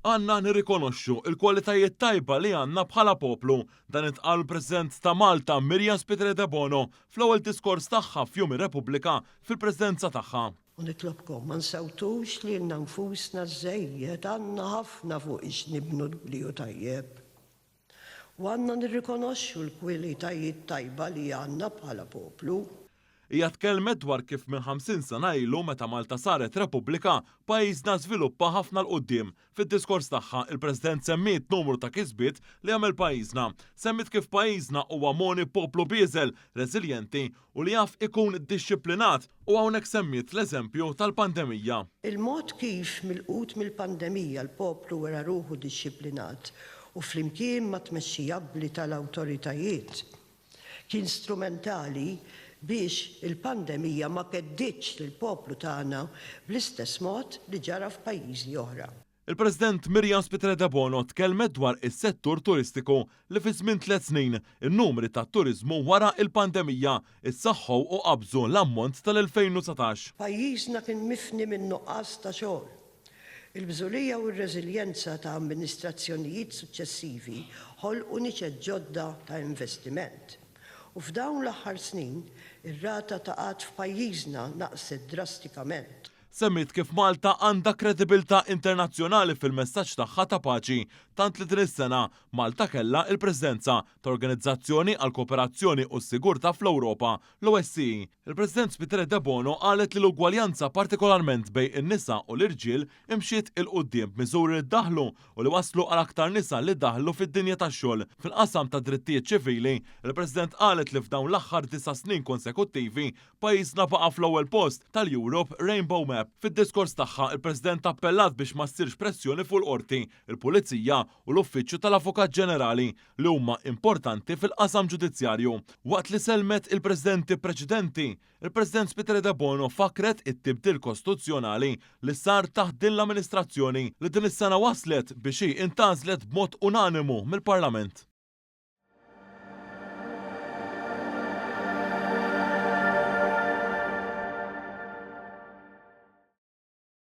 Għandna nirrikonoxxu l-kwalitajiet tajba li għandna bħala poplu, dan intqal President ta' Malta Miriam Spiteri de Bono fl-ewwel diskors tagħha f'Jum ir-Repubblika fil-Presidenza tagħha. U nitlobkom ma nsawtux li nfusna żejjed għandna ħafna fuq nibnu l-bliju tajjeb. U għandna nirrikonoxxu l-kwalitajiet tajba li għandna bħala poplu. Hija tkellmet dwar kif minn 50 sena ilu meta Malta saret Repubblika pajjiżna żviluppa ħafna l qudiem. Fid-diskors tagħha il-President semmiet numru ta' kisbiet li għamel pajjiżna. Semmit kif pajjiżna huwa moni poplu bieżel, reżiljenti u li jaf ikun iddixxiplinat u hawnhekk semmiet l-eżempju tal-pandemija. Il-mod kif milqut mill-pandemija l-poplu wara ruħu dixxiplinat u flimkien ma' tmexxijabbli tal-awtoritajiet kien strumentali biex il-pandemija ma keddiċ lill-poplu tagħna bl-istess mod li ġara f'pajjiżi oħra. Il-President Miriam Spiteri de Bono tkellmet dwar is-settur turistiku li fi żmien 3 snin in-numri tat-turiżmu wara il-pandemija issaħħu u qabżu l-ammont tal-2019. Pajjiżna kien mifni minn nuqqas ta' xogħol. Il-bżulija u r-reżiljenza ta' amministrazzjonijiet suċċessivi ħolqu niċed ġodda ta' investiment. U f'dawn l-aħħar snin, ir-rata ta' qatt f'pajjiżna naqset drastikament. Semmit kif Malta għandha kredibilità internazzjonali fil-messaġġ tagħha ta' paċi, tant li din is-sena Malta kellha il-Presidenza ta' Organizzazzjoni għal Kooperazzjoni u s-Sigurtà fl-Ewropa, l-OSCE. Il-President Spiteri de Bono qalet li l-ugwaljanza partikolarment bejn in-nisa u l-irġiel imxiet il-qudiem b'miżuri li ddaħlu u li waslu għal aktar nisa li daħlu fid-dinja tax-xogħol. Fil-qasam ta' drittijiet ċivili, il-President qalet li f'dawn l-aħħar 9 snin konsekuttivi pajjiżna baqa' fl-ewwel post tal-Europe Rainbow Map. Fid-diskors tagħha il-President appellat biex ma ssirx pressjoni fuq il-qorti, il-Pulizija u l-Uffiċċju tal-Avukat Ġenerali li huma importanti fil-qasam ġudizzjarju. Waqt li selmet il-Presidenti preċedenti, il-President Spiteri de Bono fakret it-tibdil kostituzzjonali li sar taħt din l-amministrazzjoni li din is-sena waslet biex hi intgħażlet b'mod unanimu mill-Parlament.